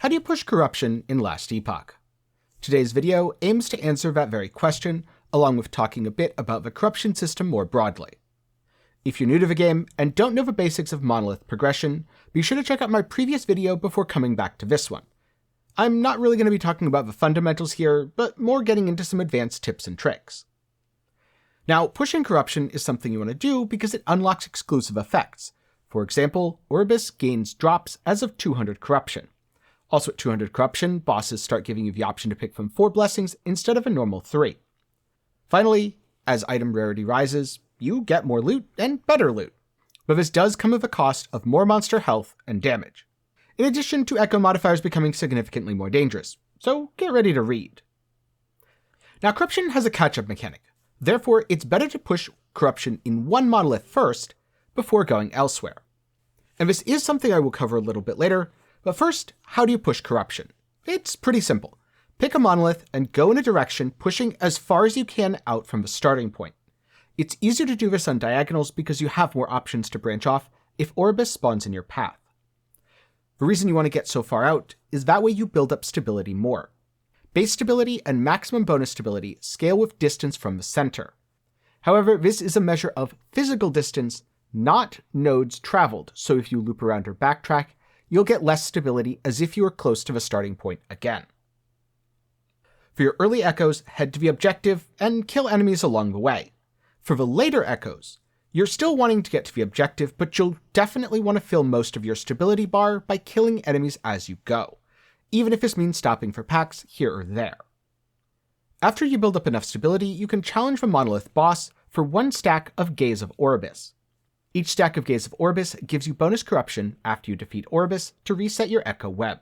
How do you push corruption in Last Epoch? Today's video aims to answer that very question, along with talking a bit about the corruption system more broadly. If you're new to the game and don't know the basics of monolith progression, be sure to check out my previous video before coming back to this one. I'm not really going to be talking about the fundamentals here, but more getting into some advanced tips and tricks. Now, pushing corruption is something you want to do because it unlocks exclusive effects. For example, Orbis gains drops as of 200 corruption. Also at 200 corruption, bosses start giving you the option to pick from 4 blessings instead of a normal 3. Finally, as item rarity rises, you get more loot and better loot. But this does come at the cost of more monster health and damage, in addition to echo modifiers becoming significantly more dangerous, so get ready to read. Now, corruption has a catch-up mechanic, therefore it's better to push corruption in one monolith first before going elsewhere. And this is something I will cover a little bit later, but first, how do you push corruption? It's pretty simple. Pick a monolith and go in a direction pushing as far as you can out from the starting point. It's easier to do this on diagonals because you have more options to branch off if Orbis spawns in your path. The reason you want to get so far out is that way you build up stability more. Base stability and maximum bonus stability scale with distance from the center. However, this is a measure of physical distance, not nodes traveled, so if you loop around or backtrack, you'll get less stability as if you were close to the starting point again. For your early echoes, head to the objective and kill enemies along the way. For the later echoes, you're still wanting to get to the objective, but you'll definitely want to fill most of your stability bar by killing enemies as you go, even if this means stopping for packs here or there. After you build up enough stability, you can challenge the monolith boss for 1 stack of Gaze of Orbis. Each stack of Gaze of Orbis gives you bonus corruption after you defeat Orbis to reset your echo web.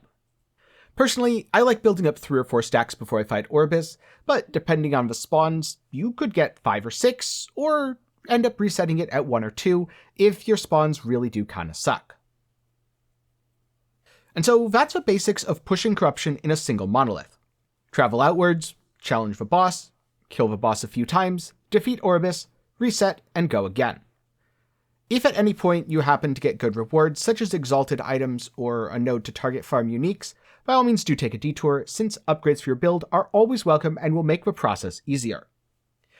Personally, I like building up 3 or 4 stacks before I fight Orbis, but depending on the spawns, you could get 5 or 6, or end up resetting it at 1 or 2 if your spawns really do kinda suck. And so that's the basics of pushing corruption in a single monolith. Travel outwards, challenge the boss, kill the boss a few times, defeat Orbis, reset, and go again. If at any point you happen to get good rewards such as exalted items or a node to target farm uniques, by all means do take a detour, since upgrades for your build are always welcome and will make the process easier.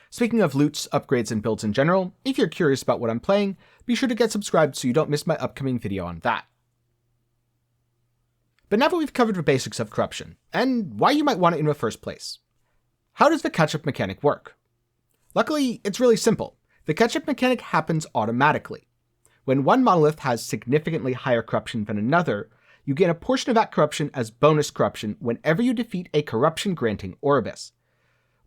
Speaking of loots, upgrades, and builds in general, if you're curious about what I'm playing, be sure to get subscribed so you don't miss my upcoming video on that. But now that we've covered the basics of corruption, and why you might want it in the first place, how does the catch-up mechanic work? Luckily, it's really simple. The catch-up mechanic happens automatically. When one monolith has significantly higher corruption than another, you gain a portion of that corruption as bonus corruption whenever you defeat a corruption-granting Orbis,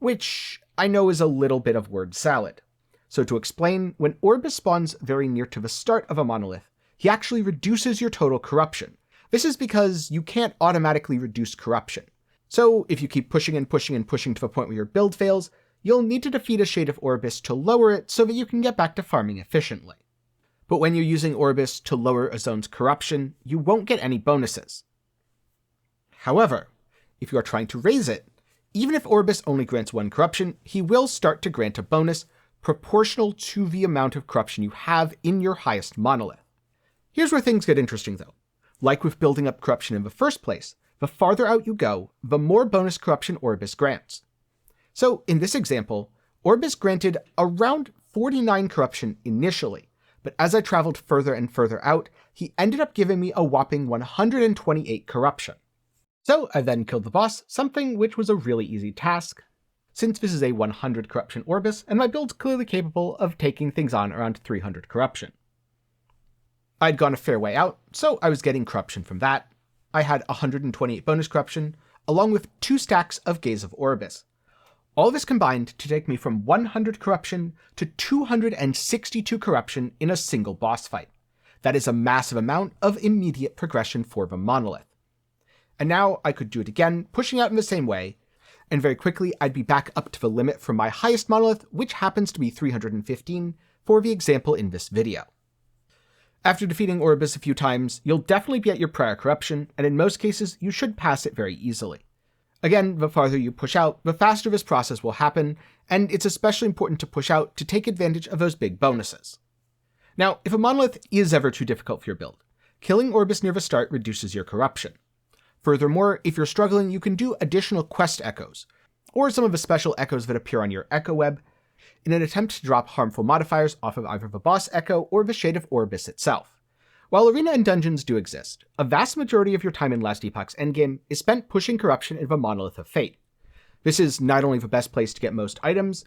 which I know is a little bit of word salad. So to explain, when Orbis spawns very near to the start of a monolith, he actually reduces your total corruption. This is because you can't automatically reduce corruption. So if you keep pushing and pushing and pushing to the point where your build fails, you'll need to defeat a shade of Orbis to lower it so that you can get back to farming efficiently. But when you're using Orbis to lower a zone's corruption, you won't get any bonuses. However, if you are trying to raise it, even if Orbis only grants 1 corruption, he will start to grant a bonus proportional to the amount of corruption you have in your highest monolith. Here's where things get interesting though. Like with building up corruption in the first place, the farther out you go, the more bonus corruption Orbis grants. So in this example, Orbis granted around 49 corruption initially, but as I traveled further and further out, he ended up giving me a whopping 128 corruption. So I then killed the boss, something which was a really easy task, since this is a 100 corruption Orbis, and my build's clearly capable of taking things on around 300 corruption. I'd gone a fair way out, so I was getting corruption from that. I had 128 bonus corruption, along with 2 stacks of Gaze of Orbis. All this combined to take me from 100 corruption to 262 corruption in a single boss fight. That is a massive amount of immediate progression for the monolith. And now I could do it again, pushing out in the same way, and very quickly I'd be back up to the limit for my highest monolith, which happens to be 315 for the example in this video. After defeating Orbis a few times, you'll definitely be at your prior corruption, and in most cases you should pass it very easily. Again, the farther you push out, the faster this process will happen, and it's especially important to push out to take advantage of those big bonuses. Now, if a monolith is ever too difficult for your build, killing Orbis near the start reduces your corruption. Furthermore, if you're struggling, you can do additional quest echoes, or some of the special echoes that appear on your echo web, in an attempt to drop harmful modifiers off of either the boss echo or the Shade of Orbis itself. While arena and dungeons do exist, a vast majority of your time in Last Epoch's endgame is spent pushing corruption in the Monolith of Fate. This is not only the best place to get most items,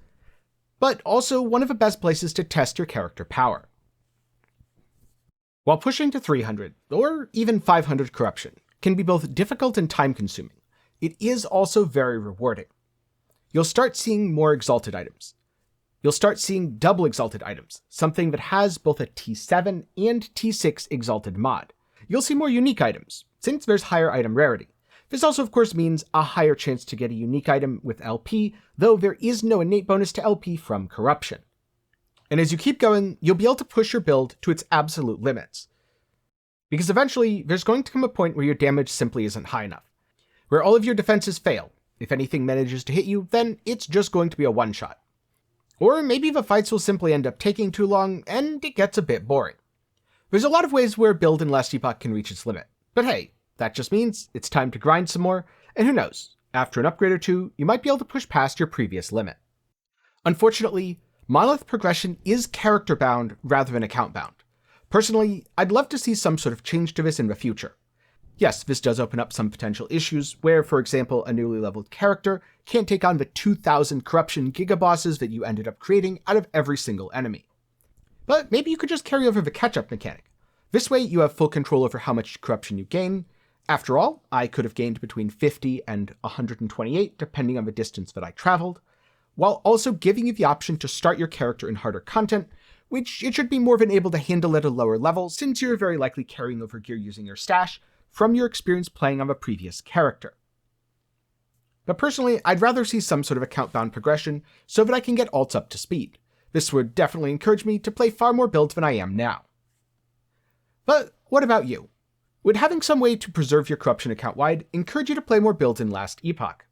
but also one of the best places to test your character power. While pushing to 300, or even 500 corruption, can be both difficult and time-consuming, it is also very rewarding. You'll start seeing more exalted items. You'll start seeing double exalted items, something that has both a T7 and T6 exalted mod. You'll see more unique items, since there's higher item rarity. This also of course means a higher chance to get a unique item with LP, though there is no innate bonus to LP from corruption. And as you keep going, you'll be able to push your build to its absolute limits. Because eventually, there's going to come a point where your damage simply isn't high enough, where all of your defenses fail. If anything manages to hit you, then it's just going to be a one-shot. Or maybe the fights will simply end up taking too long, and it gets a bit boring. There's a lot of ways where a build in Last Epoch can reach its limit, but hey, that just means it's time to grind some more, and who knows, after an upgrade or two, you might be able to push past your previous limit. Unfortunately, Monolith progression is character-bound rather than account-bound. Personally, I'd love to see some sort of change to this in the future. Yes, this does open up some potential issues where, for example, a newly leveled character can't take on the 2,000 corruption gigabosses that you ended up creating out of every single enemy. But maybe you could just carry over the catch-up mechanic. This way you have full control over how much corruption you gain. After all, I could have gained between 50 and 128 depending on the distance that I traveled, while also giving you the option to start your character in harder content, which it should be more than able to handle at a lower level since you're very likely carrying over gear using your stash from your experience playing on the previous character. But personally, I'd rather see some sort of account-bound progression so that I can get alts up to speed. This would definitely encourage me to play far more builds than I am now. But what about you? Would having some way to preserve your corruption account-wide encourage you to play more builds in Last Epoch?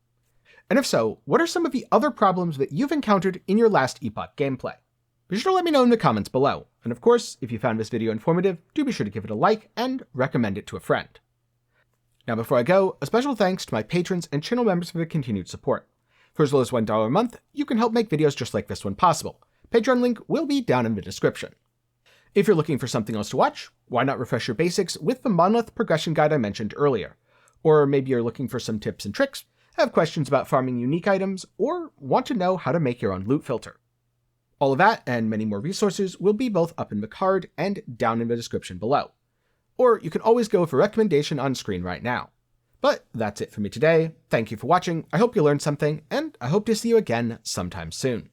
And if so, what are some of the other problems that you've encountered in your Last Epoch gameplay? Be sure to let me know in the comments below. And of course, if you found this video informative, do be sure to give it a like and recommend it to a friend. Now before I go, a special thanks to my patrons and channel members for the continued support. For as low as $1 a month, you can help make videos just like this one possible. Patreon link will be down in the description. If you're looking for something else to watch, why not refresh your basics with the Monolith progression guide I mentioned earlier? Or maybe you're looking for some tips and tricks, have questions about farming unique items, or want to know how to make your own loot filter. All of that and many more resources will be both up in the card and down in the description below. Or you can always go with a recommendation on screen right now. But that's it for me today. Thank you for watching, I hope you learned something, and I hope to see you again sometime soon.